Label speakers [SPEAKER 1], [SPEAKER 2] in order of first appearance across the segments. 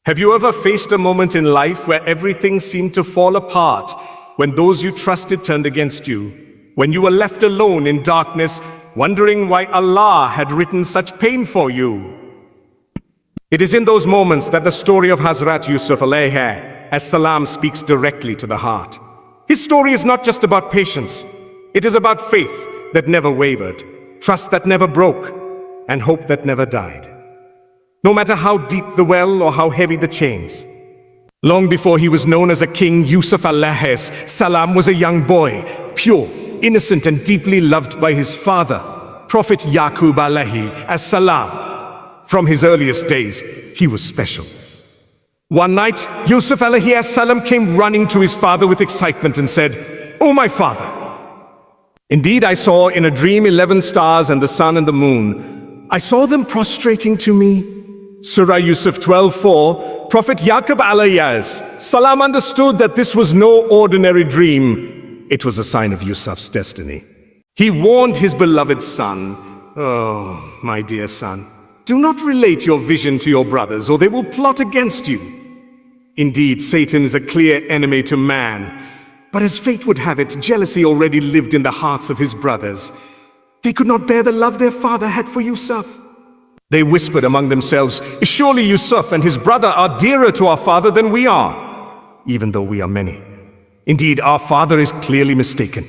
[SPEAKER 1] Have you ever faced a moment in life where everything seemed to fall apart, when those you trusted turned against you, when you were left alone in darkness, wondering why Allah had written such pain for you? It is in those moments that the story of Hazrat Yousuf عليه السلام speaks directly to the heart. His story is not just about patience, it is about faith that never wavered, trust that never broke, and hope that never died. No matter how deep the well or how heavy the chains. Long before he was known as a king, Yousuf عليه السلام was a young boy, pure, innocent, and deeply loved by his father, Prophet Yaqub عليه السلام. From his earliest days, he was special. One night, Yousuf عليه السلام came running to his father with excitement and said, "Oh my father, indeed I saw in a dream 11 stars and the sun and the moon. I saw them prostrating to me." Surah Yusuf 12:4, Prophet Yaqub عليه السلام understood that this was no ordinary dream. It was a sign of Yusuf's destiny. He warned his beloved son, "Oh, my dear son, do not relate your vision to your brothers, or they will plot against you." Indeed, Satan is a clear enemy to man. But as fate would have it, jealousy already lived in the hearts of his brothers. They could not bear the love their father had for Yusuf. They whispered among themselves, "Surely Yusuf and his brother are dearer to our father than we are, even though we are many. Indeed, our father is clearly mistaken."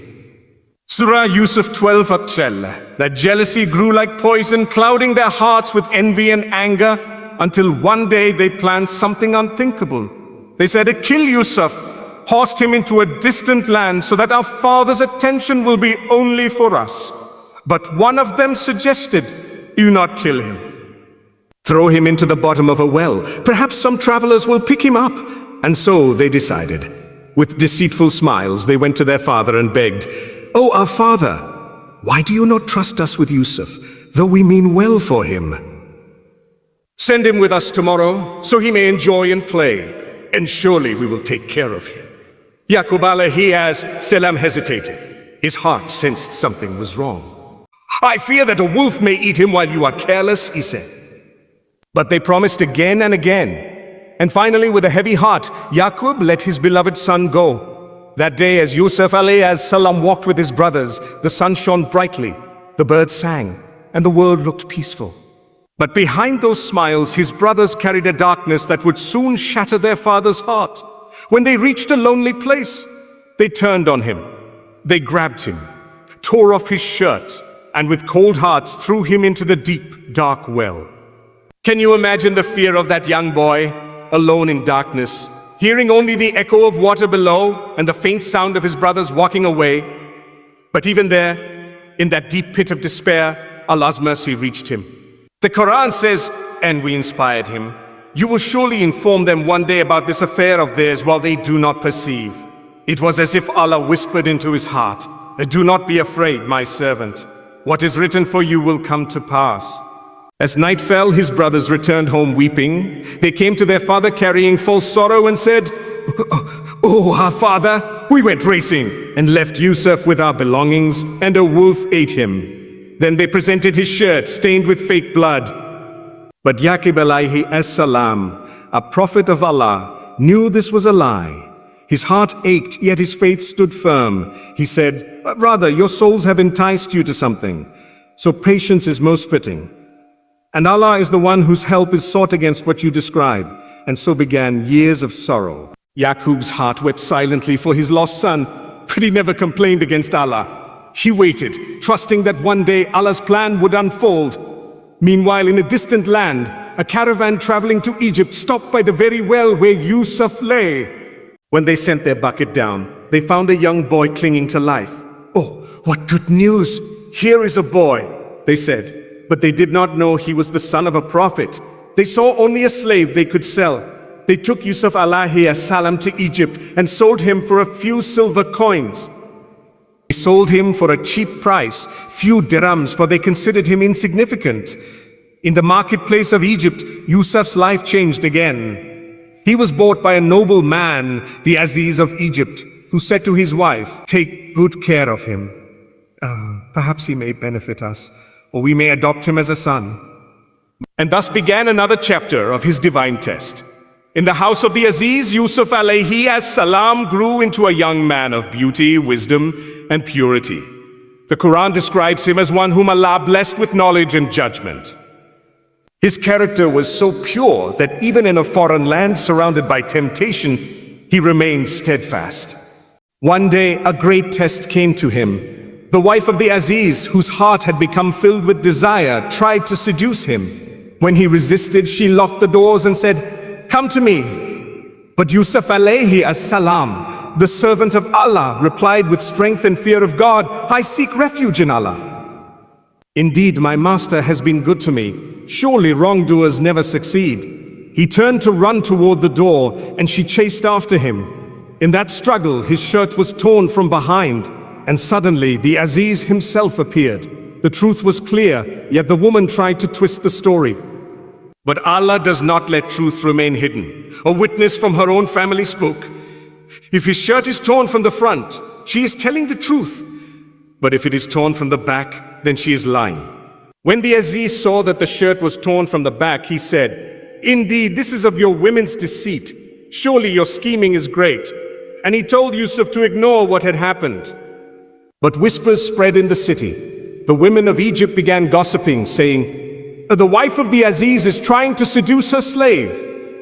[SPEAKER 1] Surah Yusuf 12:12, that jealousy grew like poison, clouding their hearts with envy and anger, until one day they planned something unthinkable. They said, "Kill Yusuf, hoist him into a distant land so that our father's attention will be only for us." But one of them suggested, "Do not kill him. Throw him into the bottom of a well. Perhaps some travelers will pick him up." And so they decided. With deceitful smiles, they went to their father and begged, "Oh, our father, why do you not trust us with Yusuf, though we mean well for him? Send him with us tomorrow, so he may enjoy and play, and surely we will take care of him." Yaqub عليه السلام hesitated. His heart sensed something was wrong. "I fear that a wolf may eat him while you are careless," he said. But they promised again and again. And finally, with a heavy heart, Yaqub let his beloved son go. That day, as Yousuf عليه السلام walked with his brothers, the sun shone brightly, the birds sang, and the world looked peaceful. But behind those smiles, his brothers carried a darkness that would soon shatter their father's heart. When they reached a lonely place, they turned on him. They grabbed him, tore off his shirt, and with cold hearts threw him into the deep, dark well. Can you imagine the fear of that young boy, alone in darkness, hearing only the echo of water below and the faint sound of his brothers walking away? But even there, in that deep pit of despair, Allah's mercy reached him. The Quran says, "And we inspired him. You will surely inform them one day about this affair of theirs while they do not perceive." It was as if Allah whispered into his heart, "Do not be afraid, my servant. What is written for you will come to pass." As night fell, his brothers returned home weeping. They came to their father carrying false sorrow and said, "Oh, our father, we went racing and left Yusuf with our belongings, and a wolf ate him." Then they presented his shirt stained with fake blood. But Yaqub عليه السلام, a prophet of Allah, knew this was a lie. His heart ached, yet his faith stood firm. He said, "Rather, your souls have enticed you to something, so patience is most fitting. And Allah is the one whose help is sought against what you describe." And so began years of sorrow. Yaqub's heart wept silently for his lost son, but he never complained against Allah. He waited, trusting that one day Allah's plan would unfold. Meanwhile, in a distant land, a caravan traveling to Egypt stopped by the very well where Yusuf lay. When they sent their bucket down, they found a young boy clinging to life. "Oh, what good news! Here is a boy," they said. But they did not know he was the son of a prophet. They saw only a slave they could sell. They took Yousuf عليه السلام to Egypt and sold him for a few silver coins. They sold him for a cheap price, few dirhams, for they considered him insignificant. In the marketplace of Egypt, Yusuf's life changed again. He was bought by a noble man, the Aziz of Egypt, who said to his wife, "Take good care of him. Perhaps he may benefit us, or we may adopt him as a son." And thus began another chapter of his divine test. In the house of the Aziz, Yousuf عليه السلام grew into a young man of beauty, wisdom, and purity. The Quran describes him as one whom Allah blessed with knowledge and judgment. His character was so pure that even in a foreign land surrounded by temptation, he remained steadfast. One day, a great test came to him. The wife of the Aziz, whose heart had become filled with desire, tried to seduce him. When he resisted, she locked the doors and said, "Come to me." But Yousuf عليه السلام, the servant of Allah, replied with strength and fear of God, "I seek refuge in Allah. Indeed, my master has been good to me. Surely wrongdoers never succeed." He turned to run toward the door, and she chased after him. In that struggle, his shirt was torn from behind, and suddenly the Aziz himself appeared. The truth was clear, yet the woman tried to twist the story. But Allah does not let truth remain hidden. A witness from her own family spoke. If his shirt is torn from the front, she is telling the truth. But if it is torn from the back, then she is lying. When the Aziz saw that the shirt was torn from the back, he said, "Indeed, this is of your women's deceit. Surely your scheming is great." And he told Yousuf to ignore what had happened. But whispers spread in the city. The women of Egypt began gossiping, saying, "The wife of the Aziz is trying to seduce her slave."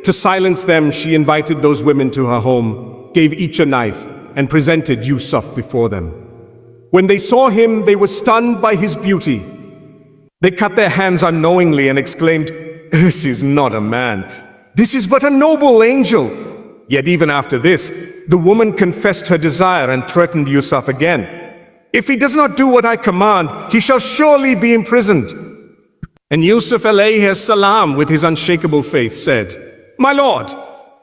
[SPEAKER 1] To silence them, she invited those women to her home, gave each a knife, and presented Yousuf before them. When they saw him, they were stunned by his beauty. They cut their hands unknowingly and exclaimed, "This is not a man. This is but a noble angel." Yet even after this, the woman confessed her desire and threatened Yousuf again. "If he does not do what I command, he shall surely be imprisoned." And Yousuf عليه السلام, with his unshakable faith, said, "My lord,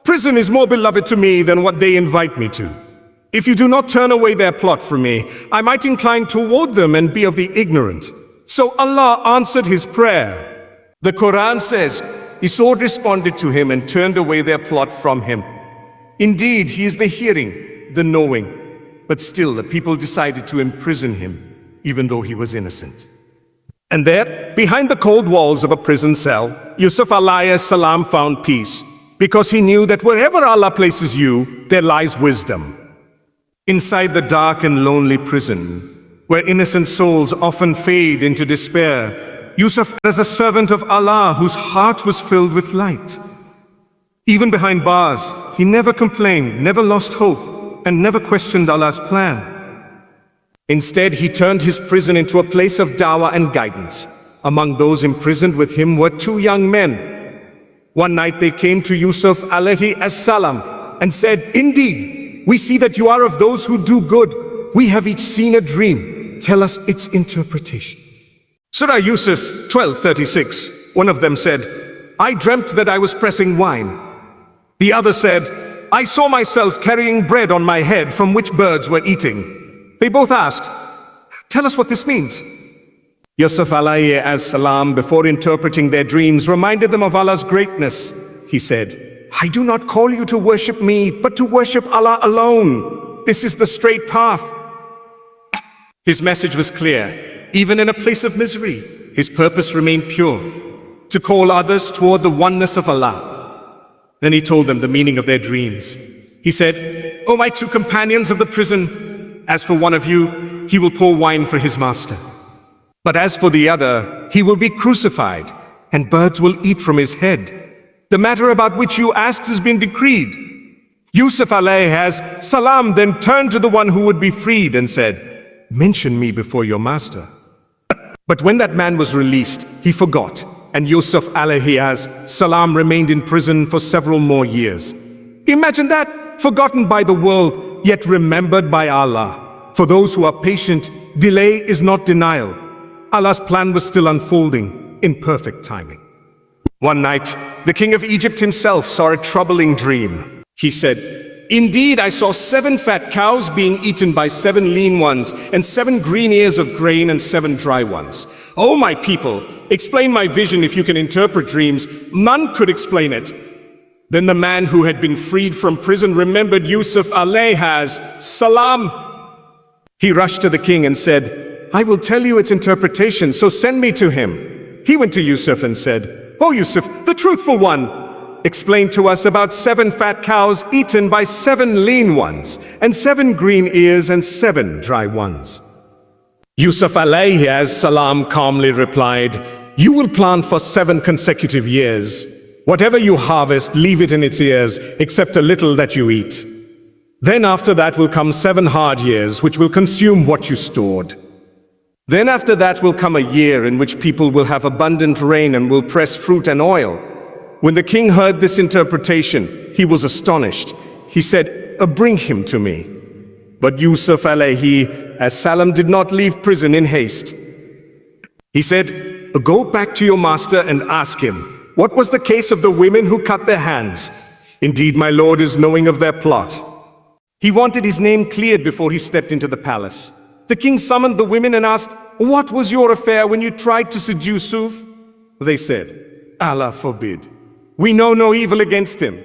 [SPEAKER 1] prison is more beloved to me than what they invite me to. If you do not turn away their plot from me, I might incline toward them and be of the ignorant." So Allah answered his prayer. The Quran says, Isod responded to him and turned away their plot from him. Indeed, he is the hearing, the knowing. But still, the people decided to imprison him, even though he was innocent. And there, behind the cold walls of a prison cell, Yousuf عليه السلام found peace, because he knew that wherever Allah places you, there lies wisdom. Inside the dark and lonely prison, where innocent souls often fade into despair, Yousuf was a servant of Allah whose heart was filled with light. Even behind bars, he never complained, never lost hope, and never questioned Allah's plan. Instead, he turned his prison into a place of dawah and guidance. Among those imprisoned with him were two young men. One night they came to Yousuf عليه السلام and said, "Indeed, we see that you are of those who do good. We have each seen a dream. Tell us its interpretation." Surah Yusuf 12:36. One of them said, "I dreamt that I was pressing wine." The other said, "I saw myself carrying bread on my head from which birds were eating." They both asked, "Tell us what this means." Yousuf عليه السلام, before interpreting their dreams, reminded them of Allah's greatness. He said, "I do not call you to worship me, but to worship Allah alone. This is the straight path." His message was clear. Even in a place of misery, his purpose remained pure, to call others toward the oneness of Allah. Then he told them the meaning of their dreams. He said, "O my two companions of the prison, as for one of you, he will pour wine for his master. But as for the other, he will be crucified, and birds will eat from his head. The matter about which you asked has been decreed." Yousuf عليه السلام then turned to the one who would be freed and said, "Mention me before your master." But when that man was released, he forgot, and Yousuf عليه السلام remained in prison for several more years. Imagine that, forgotten by the world, yet remembered by Allah. For those who are patient, delay is not denial. Allah's plan was still unfolding in perfect timing. One night, the king of Egypt himself saw a troubling dream. He said, "Indeed, I saw 7 fat cows being eaten by 7 lean ones, and 7 green ears of grain and 7 dry ones. Oh my people, explain my vision if you can interpret dreams." None could explain it. Then the man who had been freed from prison remembered Yousuf عليه السلام. He rushed to the king and said, "I will tell you its interpretation, so send me to him." He went to Yousuf and said, "O Yousuf, the truthful one, explained to us about 7 fat cows eaten by 7 lean ones, and 7 green ears and 7 dry ones. Yousuf عليه السلام calmly replied, "You will plant for 7 consecutive years. Whatever you harvest, leave it in its ears, except a little that you eat. Then after that will come 7 hard years, which will consume what you stored. Then after that will come a year in which people will have abundant rain and will press fruit and oil." When the king heard this interpretation, he was astonished. He said, "Bring him to me." But Yousuf عليه السلام did not leave prison in haste. He said, "Go back to your master and ask him, what was the case of the women who cut their hands? Indeed, my lord is knowing of their plot." He wanted his name cleared before he stepped into the palace. The king summoned the women and asked, "What was your affair when you tried to seduce Yusuf?" They said, "Allah forbid. We know no evil against him."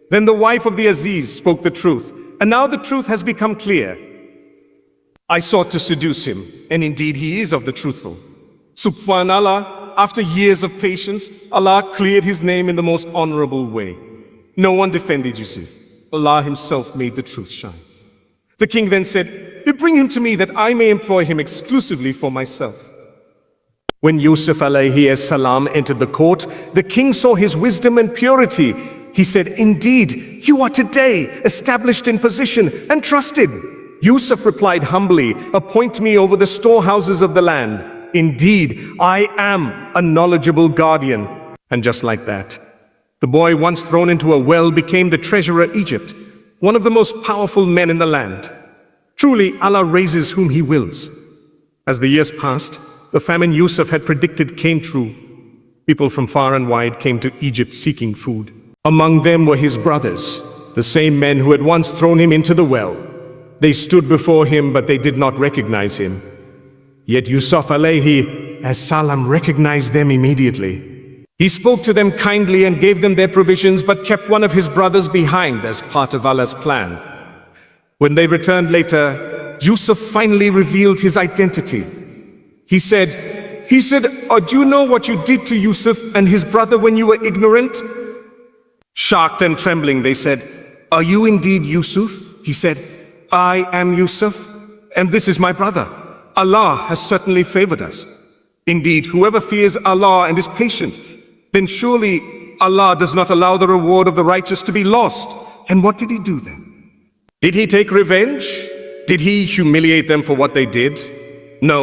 [SPEAKER 1] Then the wife of the Aziz spoke the truth, and now the truth has become clear. "I sought to seduce him, and indeed he is of the truthful." Subhanallah, after years of patience, Allah cleared his name in the most honorable way. No one defended Yusuf. Allah himself made the truth shine. The king then said, "Bring him to me that I may employ him exclusively for myself." When Yousuf عليه السلام entered the court, the king saw his wisdom and purity. He said, "Indeed, you are today established in position and trusted." Yousuf replied humbly, "Appoint me over the storehouses of the land. Indeed, I am a knowledgeable guardian." And just like that, the boy once thrown into a well became the treasurer of Egypt, one of the most powerful men in the land. Truly, Allah raises whom He wills. As the years passed, the famine Yousuf had predicted came true. People from far and wide came to Egypt seeking food. Among them were his brothers, the same men who had once thrown him into the well. They stood before him, but they did not recognize him. Yet Yousuf عليه السلام recognized them immediately. He spoke to them kindly and gave them their provisions, but kept one of his brothers behind as part of Allah's plan. When they returned later, Yousuf finally revealed his identity. He said, "Do you know what you did to Yousuf and his brother when you were ignorant?" Shocked and trembling, they said, "Are you indeed Yousuf?" He said, "I am Yousuf, and this is my brother. Allah has certainly favored us. Indeed, whoever fears Allah and is patient, then surely Allah does not allow the reward of the righteous to be lost." And what did he do then? Did he take revenge? Did he humiliate them for what they did? No,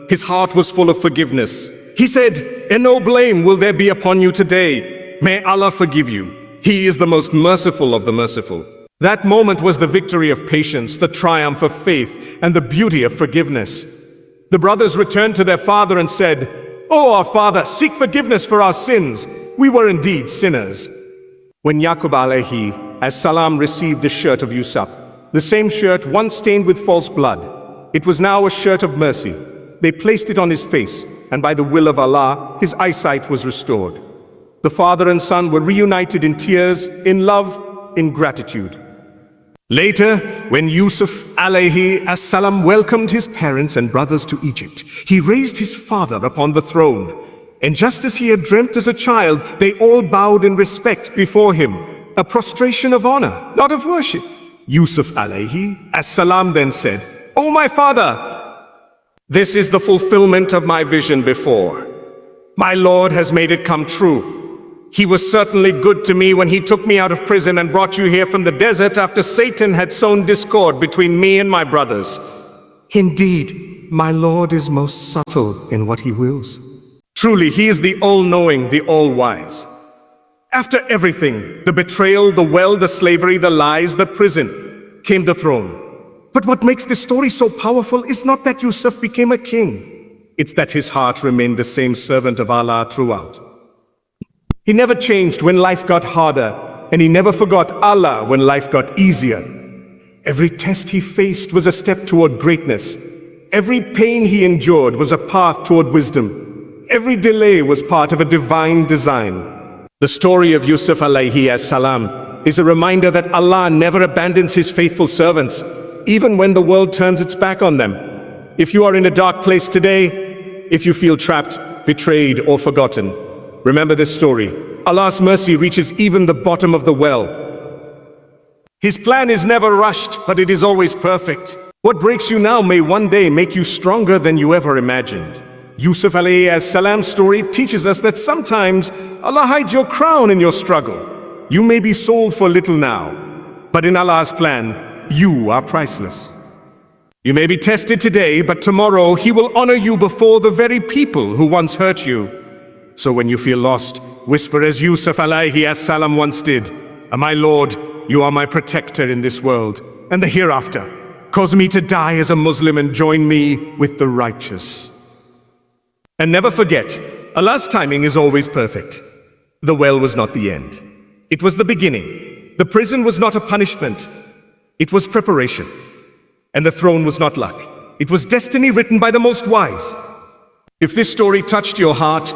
[SPEAKER 1] his heart was full of forgiveness. He said, "And no blame will there be upon you today. May Allah forgive you. He is the most merciful of the merciful." That moment was the victory of patience, the triumph of faith, and the beauty of forgiveness. The brothers returned to their father and said, "Oh, our father, seek forgiveness for our sins. We were indeed sinners." When Yaqub عليه السلام received the shirt of Yusuf, the same shirt once stained with false blood, it was now a shirt of mercy. They placed it on his face, and by the will of Allah, his eyesight was restored. The father and son were reunited in tears, in love, in gratitude. Later, when Yousuf عليه السلام welcomed his parents and brothers to Egypt, he raised his father upon the throne. And just as he had dreamt as a child, they all bowed in respect before him, a prostration of honor, not of worship. Yousuf عليه السلام then said, "O my father, this is the fulfillment of my vision before. My Lord has made it come true. He was certainly good to me when he took me out of prison and brought you here from the desert after Satan had sown discord between me and my brothers. Indeed, my Lord is most subtle in what he wills. Truly, he is the all-knowing, the all-wise." After everything, the betrayal, the well, the slavery, the lies, the prison, came the throne. But what makes this story so powerful is not that Yousuf became a king. It's that his heart remained the same servant of Allah throughout. He never changed when life got harder, and he never forgot Allah when life got easier. Every test he faced was a step toward greatness. Every pain he endured was a path toward wisdom. Every delay was part of a divine design. The story of Yousuf عليه السلام is a reminder that Allah never abandons his faithful servants, even when the world turns its back on them. If you are in a dark place today, if you feel trapped, betrayed, or forgotten, remember this story. Allah's mercy reaches even the bottom of the well. His plan is never rushed, but it is always perfect. What breaks you now may one day make you stronger than you ever imagined. Yousuf عليه السلام's story teaches us that sometimes Allah hides your crown in your struggle. You may be sold for little now, but in Allah's plan, you are priceless. You may be tested today, but tomorrow He will honor you before the very people who once hurt you. So when you feel lost, whisper as Yousuf عليه السلام once did, "My Lord, you are my protector in this world and the hereafter. Cause me to die as a Muslim and join me with the righteous." And never forget, Allah's timing is always perfect. The well was not the end. It was the beginning. The prison was not a punishment. It was preparation. And the throne was not luck. It was destiny written by the most wise. If this story touched your heart,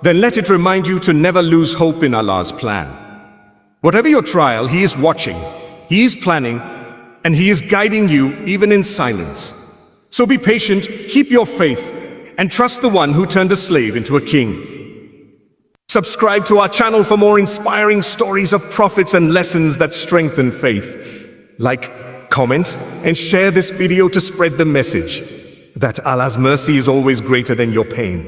[SPEAKER 1] then let it remind you to never lose hope in Allah's plan. Whatever your trial, He is watching, He is planning, and He is guiding you even in silence. So be patient, keep your faith, and trust the one who turned a slave into a king. Subscribe to our channel for more inspiring stories of prophets and lessons that strengthen faith. Like, comment, and share this video to spread the message that Allah's mercy is always greater than your pain.